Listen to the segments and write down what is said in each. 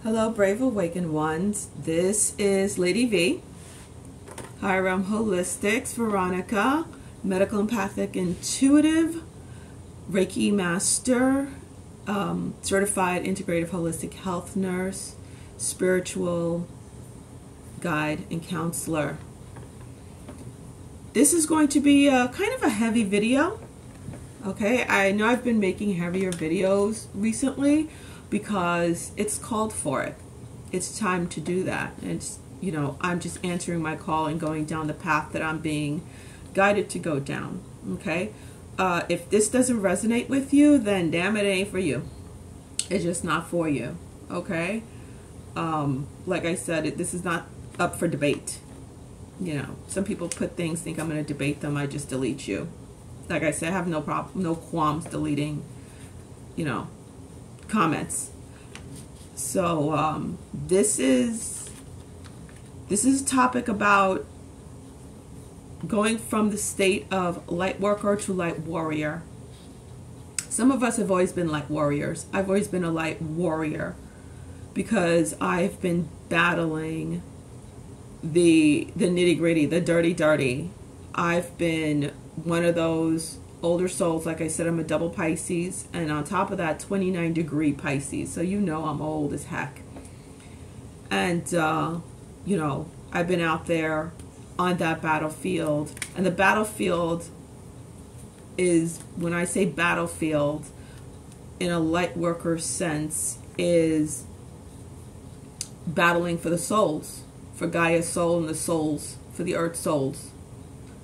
Hello, brave awakened ones. This is Lady V, Higher Realm Holistics, Veronica, medical empathic intuitive, Reiki master, certified integrative holistic health nurse, spiritual guide and counselor. This is going to be kind of a heavy video. Okay, I know I've been making heavier videos recently because it's called for it. It's time to do that. And it's, you know, I'm just answering my call and going down the path that I'm being guided to go down. Okay, if this doesn't resonate with you, then damn it, it ain't for you. It's just not for you. Okay, like I said, this is not up for debate. You know, some people put things, think I'm going to debate them. I just delete you. Like I said, I have no problem, no qualms deleting, you know, comments. So this is a topic about going from the state of light worker to light warrior. Some of us have always been light warriors. I've always been a light warrior because I've been battling the nitty-gritty, the dirty. I've been one of those older souls. Like I said, I'm a double Pisces, and on top of that, 29-degree Pisces. So you know I'm old as heck. And you know, I've been out there on that battlefield, and the battlefield is, when I say battlefield in a light worker sense, is battling for the souls, for Gaia's soul and the souls, for the earth souls,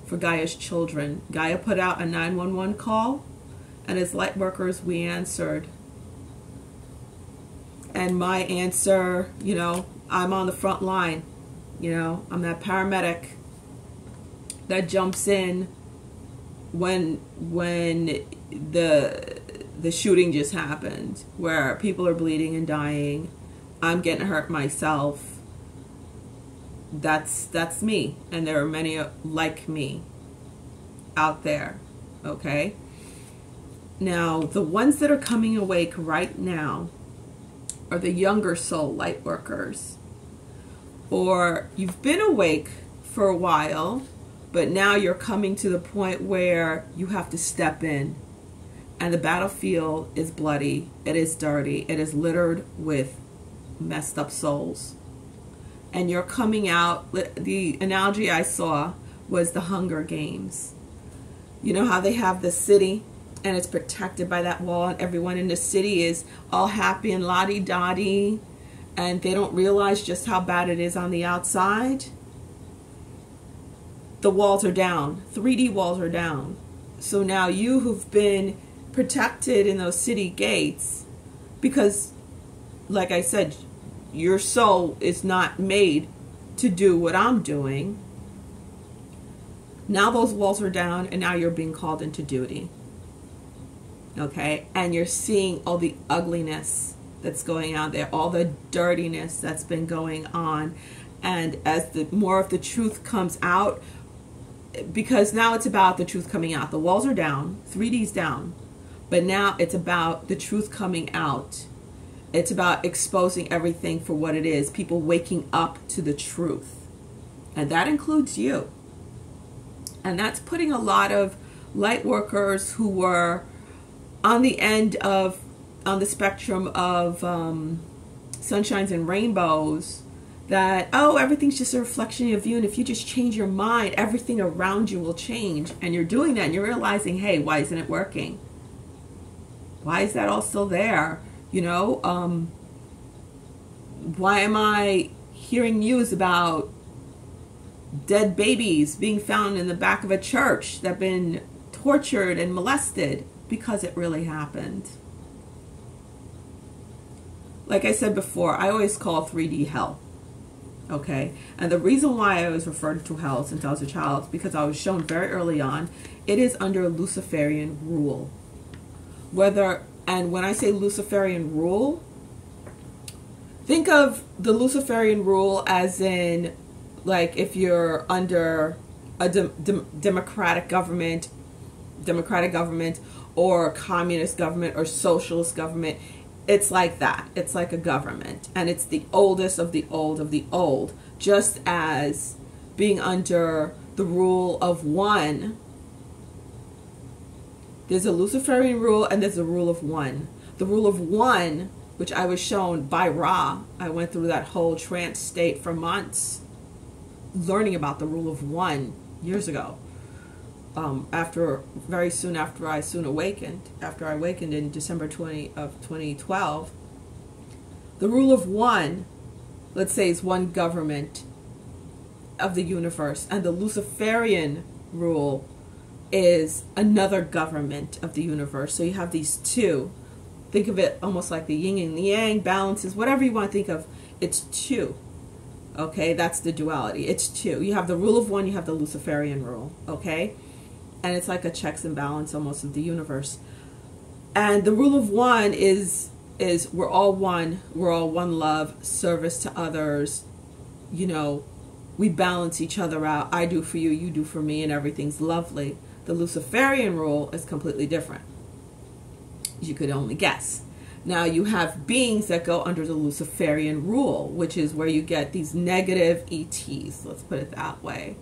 for Gaia's children. Gaia put out a 911 call, and as light workers we answered. And my answer, you know, I'm on the front line. You know, I'm that paramedic that jumps in when the shooting just happened, where people are bleeding and dying. I'm getting hurt myself. That's me, and there are many like me out there. Okay, now the ones that are coming awake right now are the younger soul light workers, or you've been awake for a while, but now you're coming to the point where you have to step in, and the battlefield is bloody, it is dirty, it is littered with messed up souls. And you're coming out, the analogy I saw was the Hunger Games. You know how they have the city and it's protected by that wall, and everyone in the city is all happy and la-di-da-di, and they don't realize just how bad it is on the outside? The walls are down. 3D walls are down. So now you who've been protected in those city gates, because, like I said, your soul is not made to do what I'm doing. Now those walls are down, and now you're being called into duty. Okay? And you're seeing all the ugliness that's going on there, all the dirtiness that's been going on. And as the more of the truth comes out, because now it's about the truth coming out. The walls are down, 3D's down, but now it's about the truth coming out. It's about exposing everything for what it is. People waking up to the truth. And that includes you. And that's putting a lot of light workers who were on the end of, on the spectrum of sunshines and rainbows, that, oh, everything's just a reflection of you, and if you just change your mind, everything around you will change. And you're doing that, and you're realizing, hey, why isn't it working? Why is that all still there? You know, why am I hearing news about dead babies being found in the back of a church that have been tortured and molested? Because it really happened. Like I said before, I always call 3D hell. Okay? And the reason why I always referred to hell since I was a child is because I was shown very early on, it is under Luciferian rule. And when I say Luciferian rule, think of the Luciferian rule as in, like, if you're under a democratic government, or communist government or socialist government, It's like that. It's like a government. And it's the oldest of the old of the old. Just as being under the rule of one, there's a Luciferian rule and there's a rule of one. The rule of one, which I was shown by Ra, I went through that whole trance state for months, learning about the rule of one years ago. Very soon after I awakened in December 2012, the rule of one, let's say, is one government of the universe, and the Luciferian rule is another government of the universe. So you have these two. Think of it almost like the yin and the yang, balances, whatever you want to think of. It's two. Okay, that's the duality. It's two. You have the rule of one, you have the Luciferian rule. Okay, and it's like a checks and balance almost of the universe. And the rule of one is we're all one. We're all one love, service to others. You know, we balance each other out. I do for you, you do for me, and everything's lovely. The Luciferian rule is completely different. You could only guess. Now you have beings that go under the Luciferian rule, which is where you get these negative ETs, let's put it that way.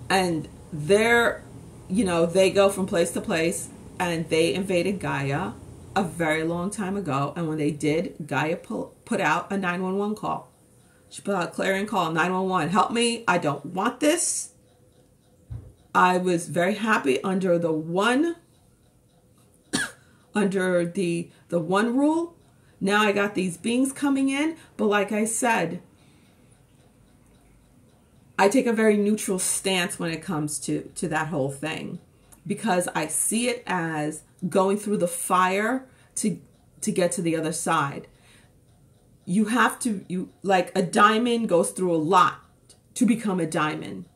And they're, you know, they go from place to place, and they invaded Gaia a very long time ago. And when they did, Gaia put out a 911 call. She put out a clarion call, 911, help me, I don't want this. I was very happy under the one one rule. Now I got these beings coming in, but like I said, I take a very neutral stance when it comes to that whole thing, because I see it as going through the fire to get to the other side. You have to, like a diamond goes through a lot to become a diamond.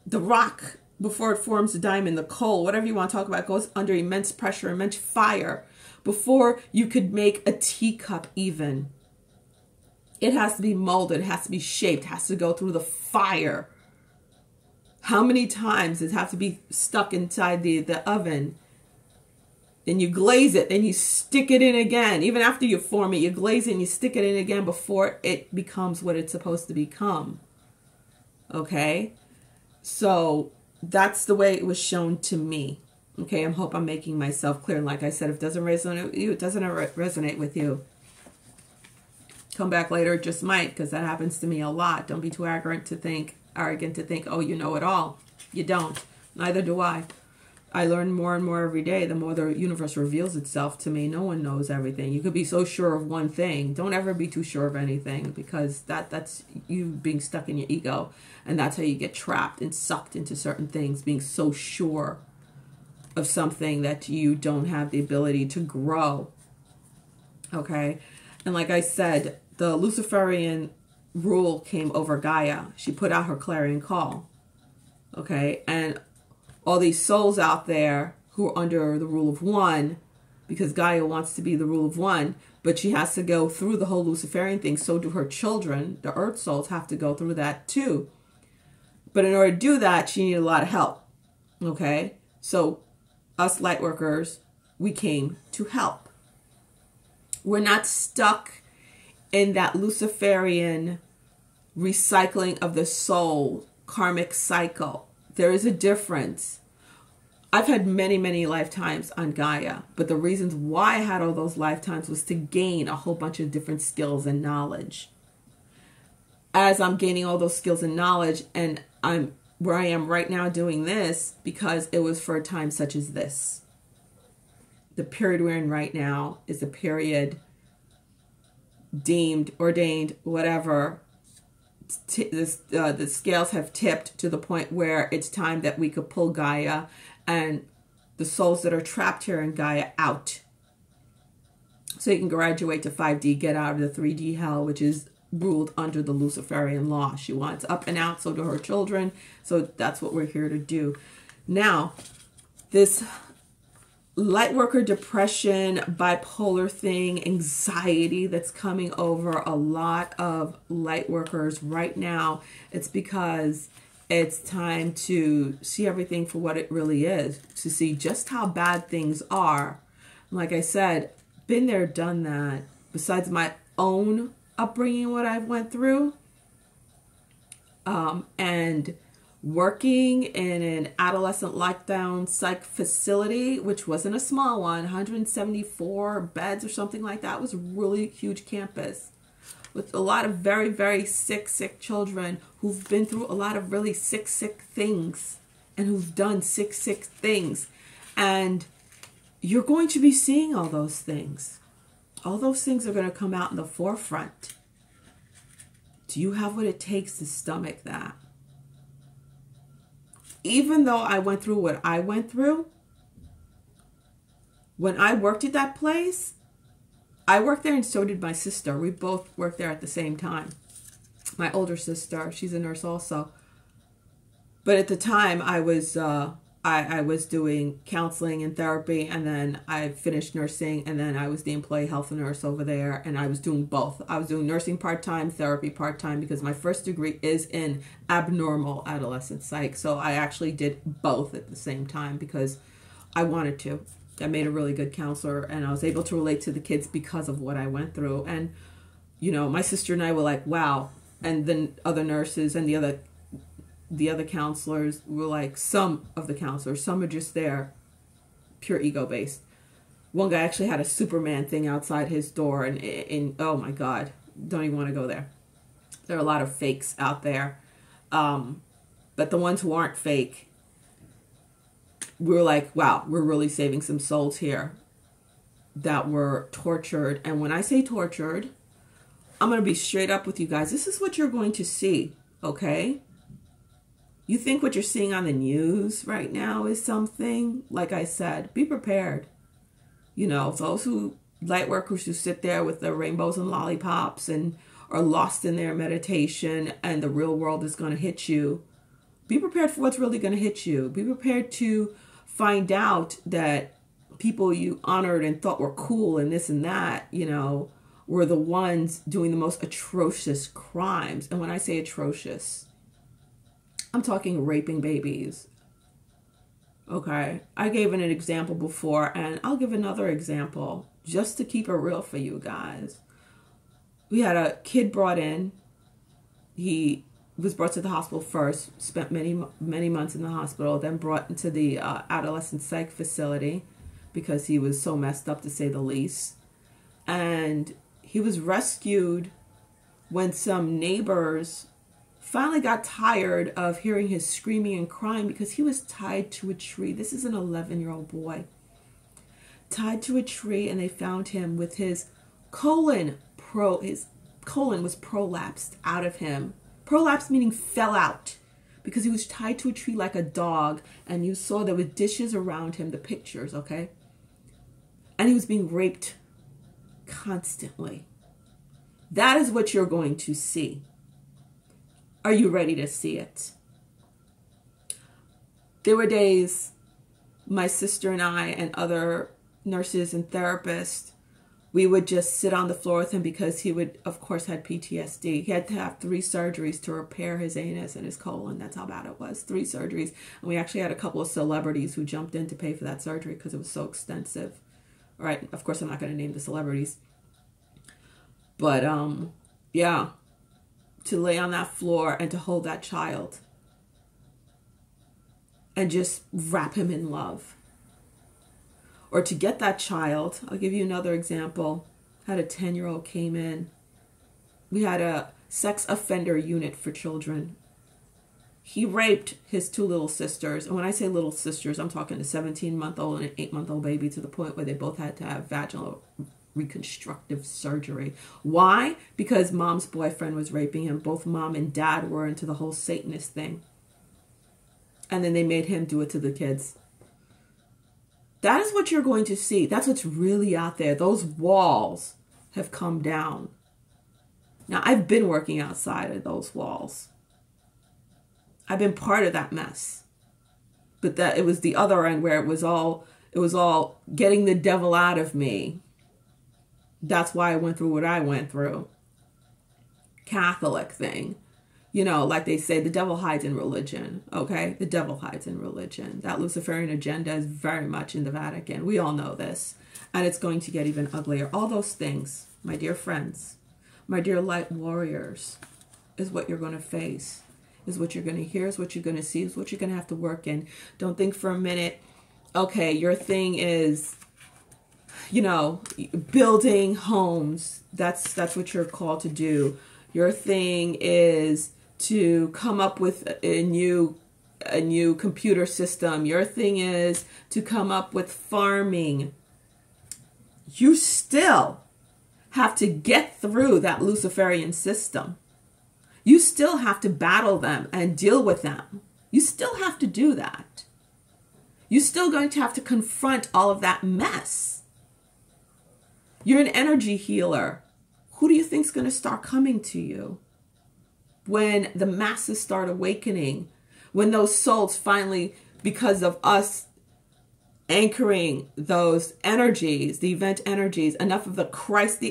The rock, before it forms a diamond, the coal, whatever you want to talk about, goes under immense pressure, immense fire. Before you could make a teacup even, it has to be molded, it has to be shaped, it has to go through the fire. How many times does it have to be stuck inside the oven? Then you glaze it, then you stick it in again. Even after you form it, you glaze it and you stick it in again before it becomes what it's supposed to become. Okay? So that's the way it was shown to me. Okay, I hope I'm making myself clear. And like I said, if it doesn't resonate with you, it doesn't resonate with you. Come back later, it just might, because that happens to me a lot. Don't be too arrogant to think, oh, you know it all. You don't. Neither do I. I learn more and more every day. The more the universe reveals itself to me. No one knows everything. You could be so sure of one thing. Don't ever be too sure of anything, because that's you being stuck in your ego. And that's how you get trapped and sucked into certain things, being so sure of something that you don't have the ability to grow. Okay? And like I said, the Luciferian rule came over Gaia. She put out her clarion call. Okay? And all these souls out there who are under the rule of one, because Gaia wants to be the rule of one, but she has to go through the whole Luciferian thing. So do her children. The earth souls have to go through that too. But in order to do that, she needed a lot of help. Okay? So us light workers, we came to help. We're not stuck in that Luciferian recycling of the soul karmic cycle. There is a difference. I've had many, many lifetimes on Gaia, but the reasons why I had all those lifetimes was to gain a whole bunch of different skills and knowledge. As I'm gaining all those skills and knowledge, and I'm where I am right now doing this, because it was for a time such as this. The period we're in right now is a period deemed, ordained, whatever. The scales have tipped to the point where it's time that we could pull Gaia and the souls that are trapped here in Gaia out. So you can graduate to 5D, get out of the 3D hell, which is ruled under the Luciferian law. She wants up and out, so do her children. So that's what we're here to do. Now, this Lightworker depression, bipolar thing, anxiety that's coming over a lot of Lightworkers right now, it's because it's time to see everything for what it really is, to see just how bad things are Like I said, been there, done that. Besides my own upbringing, what I've went through, and working in an adolescent lockdown psych facility, which wasn't a small one, 174 beds or something like that. It was a really huge campus with a lot of very, very sick children who've been through a lot of really sick things and who've done sick things. And you're going to be seeing all those things. All those things are going to come out in the forefront. Do you have what it takes to stomach that? Even though I went through what I went through, when I worked at that place, I worked there and so did my sister. We both worked there at the same time. My older sister, she's a nurse also. But at the time, I was doing counseling and therapy, and then I finished nursing, and then I was the employee health nurse over there, and I was doing both. I was doing nursing part-time, therapy part-time, because my first degree is in abnormal adolescent psych. So I actually did both at the same time because I wanted to. I made a really good counselor, and I was able to relate to the kids because of what I went through. And, you know, my sister and I were like, wow. And then other nurses and the other counselors were like, some of the counselors, some are just there, pure ego-based. One guy actually had a Superman thing outside his door, and oh my God, don't even want to go there. There are a lot of fakes out there. But the ones who aren't fake, we were like, wow, we're really saving some souls here that were tortured. And when I say tortured, I'm going to be straight up with you guys. This is what you're going to see, okay? You think what you're seeing on the news right now is something? Like I said, be prepared. You know, those light workers who sit there with their rainbows and lollipops and are lost in their meditation and the real world is going to hit you. Be prepared for what's really going to hit you. Be prepared to find out that people you honored and thought were cool and this and that, you know, were the ones doing the most atrocious crimes. And when I say atrocious, I'm talking raping babies. Okay. I gave an example before, and I'll give another example just to keep it real for you guys. We had a kid brought in. He was brought to the hospital first, spent many months in the hospital, then brought into the adolescent psych facility because he was so messed up, to say the least. And he was rescued when some neighbors finally got tired of hearing his screaming and crying because he was tied to a tree. This is an 11-year-old boy. Tied to a tree, and they found him with his colon was prolapsed out of him. Prolapsed meaning fell out because he was tied to a tree like a dog, and you saw there were dishes around him, the pictures, okay? And he was being raped constantly. That is what you're going to see. Are you ready to see it? There were days my sister and I and other nurses and therapists, we would just sit on the floor with him because he would, of course, had PTSD. He had to have 3 surgeries to repair his anus and his colon. That's how bad it was. 3 surgeries. And we actually had a couple of celebrities who jumped in to pay for that surgery because it was so extensive. All right. Of course, I'm not going to name the celebrities. But, yeah. To lay on that floor and to hold that child and just wrap him in love. Or to get that child, I'll give you another example. Had a 10-year-old came in. We had a sex offender unit for children. He raped his 2 little sisters. And when I say little sisters, I'm talking a 17-month-old and an 8-month-old baby, to the point where they both had to have vaginal reconstructive surgery. Why? Because mom's boyfriend was raping him. Both mom and dad were into the whole Satanist thing. And then they made him do it to the kids. That is what you're going to see. That's what's really out there. Those walls have come down. Now, I've been working outside of those walls. I've been part of that mess. But that it was the other end where it was all getting the devil out of me. That's why I went through what I went through. Catholic thing. You know, like they say, the devil hides in religion, okay? The devil hides in religion. That Luciferian agenda is very much in the Vatican. We all know this. And it's going to get even uglier. All those things, my dear friends, my dear light warriors, is what you're going to face, is what you're going to hear, is what you're going to see, is what you're going to have to work in. Don't think for a minute, okay, your thing is, you know, building homes. That's what you're called to do. Your thing is to come up with a new computer system. Your thing is to come up with farming. You still have to get through that Luciferian system. You still have to battle them and deal with them. You still have to do that. You're still going to have to confront all of that mess. You're an energy healer. Who do you think is going to start coming to you? When the masses start awakening, when those souls finally, because of us anchoring those energies, the event energies, enough of the Christ, the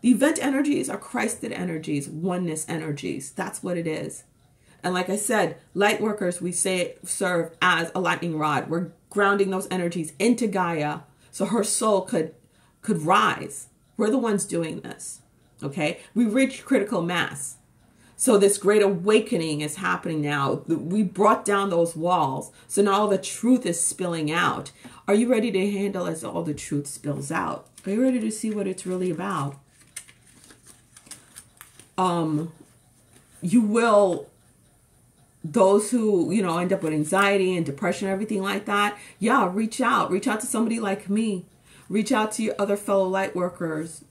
event energies are Christed energies, oneness energies. That's what it is. And like I said, light workers, we say, serve as a lightning rod. We're grounding those energies into Gaia so her soul could rise. We're the ones doing this. Okay? We reach critical mass. So this great awakening is happening now. We brought down those walls. So now all the truth is spilling out. Are you ready to handle as all the truth spills out? Are you ready to see what it's really about? You will, those who, you know, end up with anxiety and depression, everything like that. Yeah, reach out. Reach out to somebody like me. Reach out to your other fellow light workers.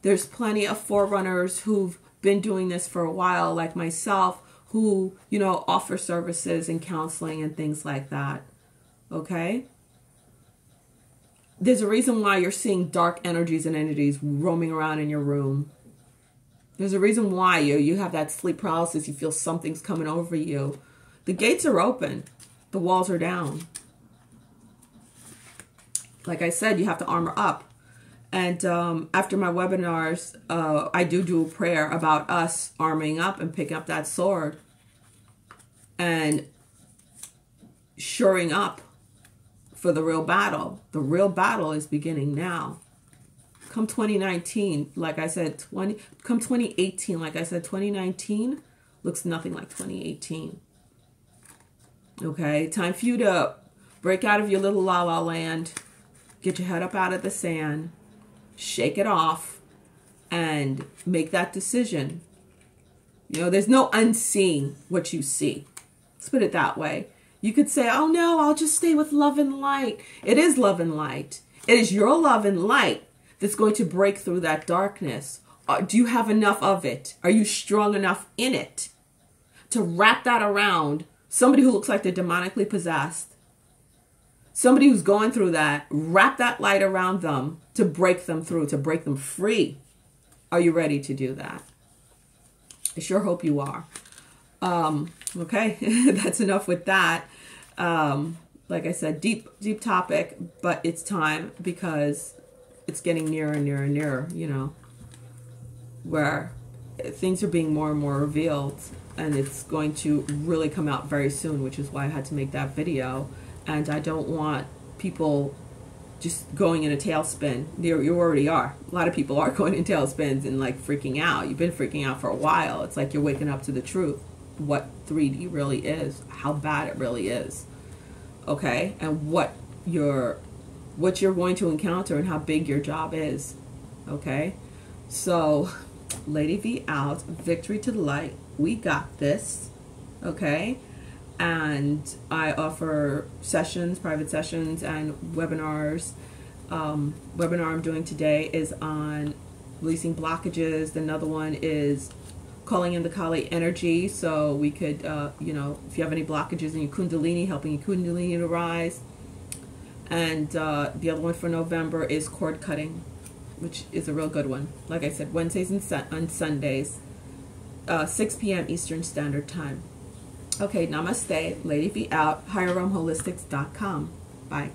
There's plenty of forerunners who've been doing this for a while, like myself, who, you know, offer services and counseling and things like that. Okay? There's a reason why you're seeing dark energies and entities roaming around in your room. There's a reason why you have that sleep paralysis. You feel something's coming over you. The gates are open. The walls are down. Like I said, you have to armor up. And after my webinars, I do a prayer about us arming up and picking up that sword and shoring up for the real battle. The real battle is beginning now. Come 2019, like I said, come 2018, like I said, 2019 looks nothing like 2018. Okay, time for you to break out of your little la-la land, get your head up out of the sand, shake it off, and make that decision. You know, there's no unseeing what you see. Let's put it that way. You could say, oh no, I'll just stay with love and light. It is love and light. It is your love and light that's going to break through that darkness. Do you have enough of it? Are you strong enough in it to wrap that around somebody who looks like they're demonically possessed? Somebody who's going through that, wrap that light around them to break them through, to break them free. Are you ready to do that? I sure hope you are. Okay, that's enough with that. Like I said, deep topic, but it's time because it's getting nearer and nearer and nearer, you know, where things are being more and more revealed, and it's going to really come out very soon, which is why I had to make that video. And I don't want people just going in a tailspin. You already are. A lot of people are going in tailspins and like freaking out. You've been freaking out for a while. It's like you're waking up to the truth. What 3D really is. How bad it really is. Okay? And what you're going to encounter and how big your job is. Okay? So, Lady V out. Victory to the light. We got this. Okay? And I offer sessions, private sessions, and webinars. Webinar I'm doing today is on releasing blockages. Another one is calling in the Kali energy, so we could, you know, if you have any blockages in your Kundalini, helping your Kundalini to rise. And the other one for November is cord cutting, which is a real good one. Like I said, Wednesdays and Sundays, 6 p.m. Eastern Standard Time. Okay, namaste. Lady V out. HigherRealmHolistics.com. Bye.